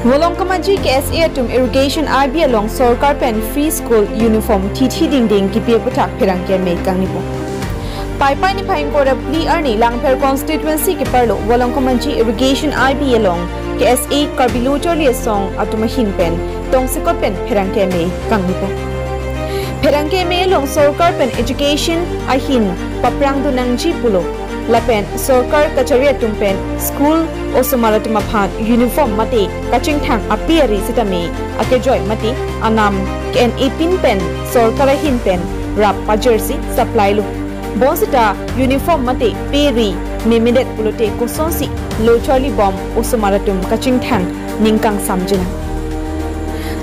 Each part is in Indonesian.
Wolong Kamaji KSA tum irrigation RB along Sorkar pen free school uniform TT ding ding kipi putak pirang ke me kang nipo. Pai pai ni paim kora pli arni Langper constituency ke parlo Wolong Kamaji irrigation RB along KSA Karbilucho li song atuma hin pen tong sikot pen pirang ke me kang nipo. Pirang ke me along Sorkar pen education ahin paprang du nang ji pulo. Lapen Sorkar kacharia tumpen school osumaratima phan uniform mati kaching thang apiari sitami akejoy mati anam ken ipin pen Sorkar hin pen rap pa jersey supply lu bosita uniform mati peri mimidet pulote kosonsi lo charlie bomb osumaratum kaching thang ningkang samjina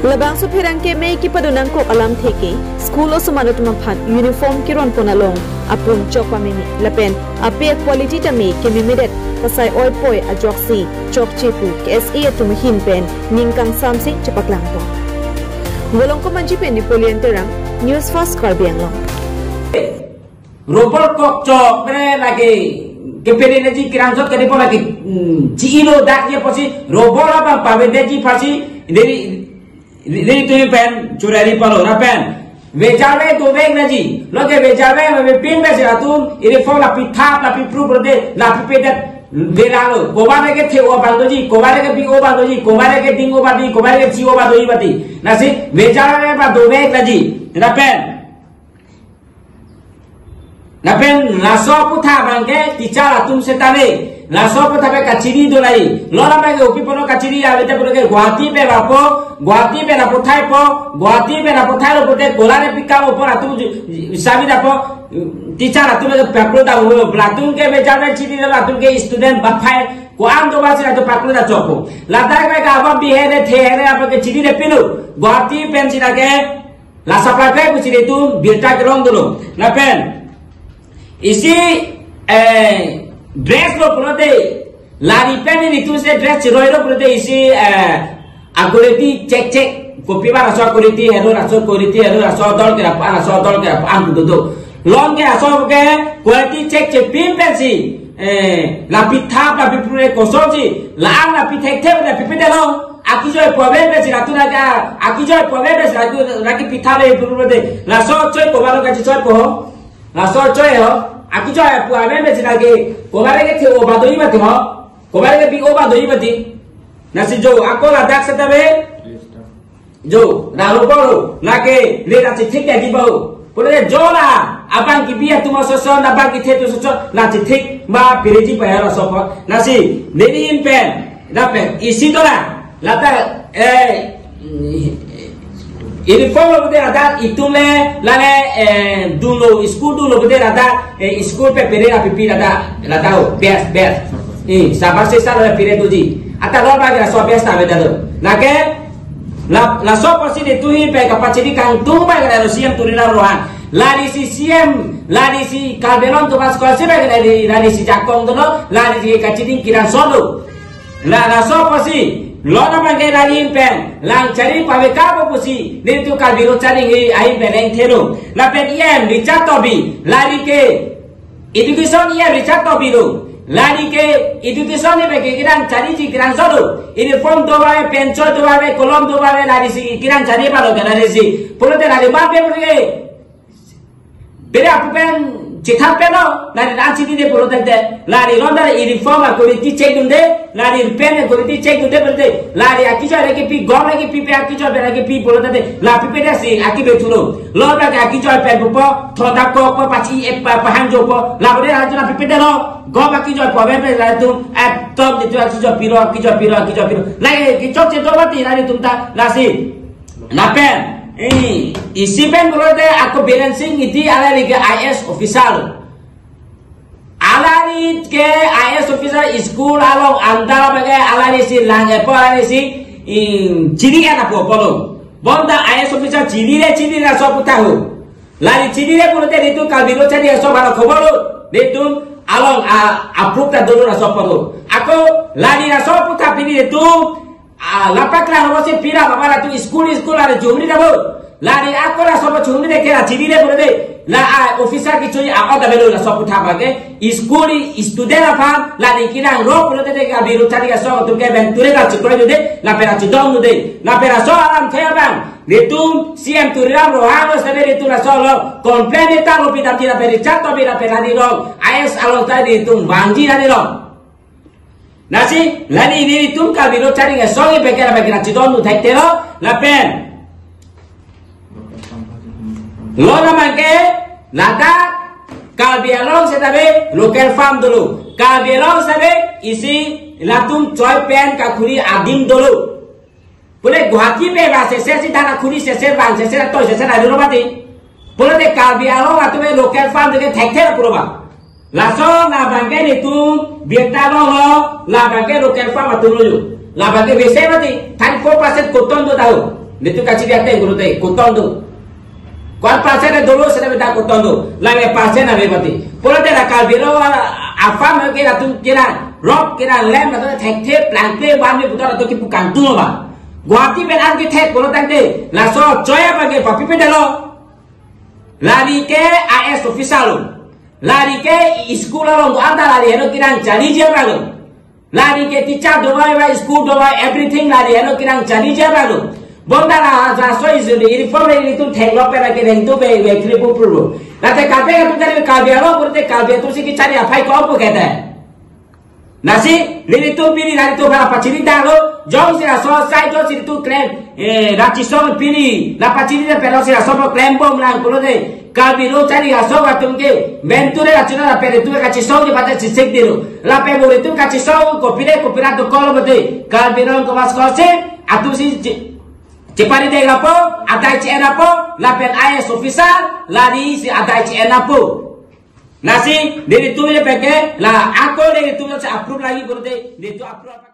labang su phirang ke me ki padunang ko alam theke school osumaratum phan uniform kiron ponalong apun chokpa mimi lapen ape quality tami ke mimidet kasai oi poi ajoksi chokchepu KSA tum hin pen ningkang samsi chapaklang po Wolong Kamaji pen Napoleon terang news fast Karbiang long robot kok chok pre lagi kepede neji kirangsot kadi po lagi ciilo dak ye posi robot apa pavede ji fasi dari tu pen curari palo rapen Vejabe tu beg naji, loke vejabe me pin be siratum, ini fo la pitap la pipru berde la pipedat velalo, kobare ke the o bandoji, kobare ke bi o bandoji, kobare ke ding o badi, kobare ke ci o badoji bati. Nasi vejabe ba do beg naji, napen laso putha bangke ticara tum setane. Laso putha be kaciri dolai, lora be upi pono kaciri avete pono ke Guwahati pe bapo, Guwahati pe na puthai po, Guwahati pe na puthai lo pote kolare pikam upor atu sabi dapo ticara atu be paklo da ho platung ke be jabe chiri da atu ke student baphai ko am do basi atu paklo da chopo ladai be ka ba bihe de the re apa ke chiri de pilu Guwahati pen sira ke la supply pe ku chiri tu birta ke rong dulu na pen isi dress lo prote lari pen ni tu se dress chiroi lo prote isi agoreti check kopi ba raso agoreti hero raso dol ke am do long ke aso ke quality check pin pen si la pitha la pipure kosoji la ang la pithek the la pipete lo aki joy pobe be si ratu raja aki joy pobe be ratu raki pitha le prote la so choi ko baro ka choi ko la so choi ho Aki joy pu ame me sina ke kobare ke the oba doi mati ho kobare ke bi oba doi mati nasi jo ako la dak sata be jo na ro poro na ke le na thik ke di bo pore jo la abang ki biya tu so so na bang ki the tu so na thik ma pireji pa ya so pa nasi neri in pen na pen isi to la ta ini follow bede ada itule lale dulu school dulu bede ada school pe pere api pi ada la tau best sabar se sala pere tuji ata lo ba so best ave dado nake la so posi de tu hi pe kapacity kang tu ba ga ro siam turina rohan lari si siam lari si kalberon tu pas ko se ba ga lari si jakong do lari si kaciti kiran solo la so posi Lona bangke lari pen lang cari pawe kabo pusi ni tu kalbiro cari ngi ai beneng thero la pen iem Richard Tobi lari ke education iem Richard Tobi do lari ke education ni bagi kiran cari ji kiran solo ini form do bae pencil do bae kolom do bae lari si kiran cari palo lari si polote lari ba pe polote bere apu pen cithap pen no lari ran chidi de polote de lari londa uniform a quality check dunde lari pen quality check dunde polote lari akijo re ke pi gom re ke pi pe akijo bera ke pi polote de la pi pe de si akibe thulo lo ba ke akijo pen po thoda ko po pachi e pa hang jo po la bode ha jona pi pe de lo gom akijo po be pe la tum at top de tu akijo piro la ke chok che do bati lari tum ta la si la pen isi pen polote aku balancing iti ala ke IS official alari ke IS officer school along andara bage alari si lange po alari si chiri kana po polo bonda IS officer chiri re so putahu lari chiri re polote ritu kalbiro chari so baro khobor ritu along approve ta dolo so polo ako lari ra so puta pini ritu lapakla hobo se pira babara tu school ara jumri rabo lari akora so chumri de ke chiri re polote la officer ki chui a oda belo la sopu thapa ke school student apa la ni kinang ro pulo de ga biru tari ga so tu ke venture ga chukro de la pera chudong de la pera so aram thaya bang netum CM turiram rohano sabere tu la so lo complain ta lo pita tira peri chat to bira pera di lo IS along tadi tum bangji na di lo nasi lani ni tum ka biru tari ga so ge bekera bekera chudong nu thai te lo la pen lo na mangke lada kalbialong setabe local farm dulu kalbialong sabe isi latum choi pen ka khuri adim dulu pule guhati pe ba se si dana khuri se bang se to se na dulu mati pule de kalbialong atume local farm de thekhe puro ba laso na bangke ni tum bietalo lo la bangke local farm atulu la bangke bese mati 34% koton do tahu nitu kachi biate guru te koton do Kuat pasien ada dulu sudah minta kutondu, lagi pasien ada berarti. Pola tidak kalbiro apa mungkin atau kira rock kira lem atau tekte plank bami putar atau kipu kantung apa. Guati benar kita pola tadi, laso coya bagi papi pedalo. Lari ke AS official, lari ke sekolah orang anda lari hero kira jadi dia baru. Lari ke teacher doa school doa everything lari hero kira jadi dia baru. Bonda la so is the uniform itu thenglo pe ke reng tu be kri pu pu late kape ka tu kabe alo purte kabe tu si ki chari afai ko pu kete nasi lini tu pini lari tu bala pachiri dalo jong si so sai jo si tu claim rachi so pini la pachiri de pero si so claim bom lang pulo de kabe lo chari so wa tum ke venture achina la pe tu ka chi so de bata chi sek dilo la pe bo tu ka chi so ko pira to kolo bote kabe ro ko mas ko se atu si Cepari de lapo, adai ci enapo, lapen IS official, lari si adai ci enapo. Nasi, dari tu le peke, la aku dari tu le approve lagi berarti, dari tu approve.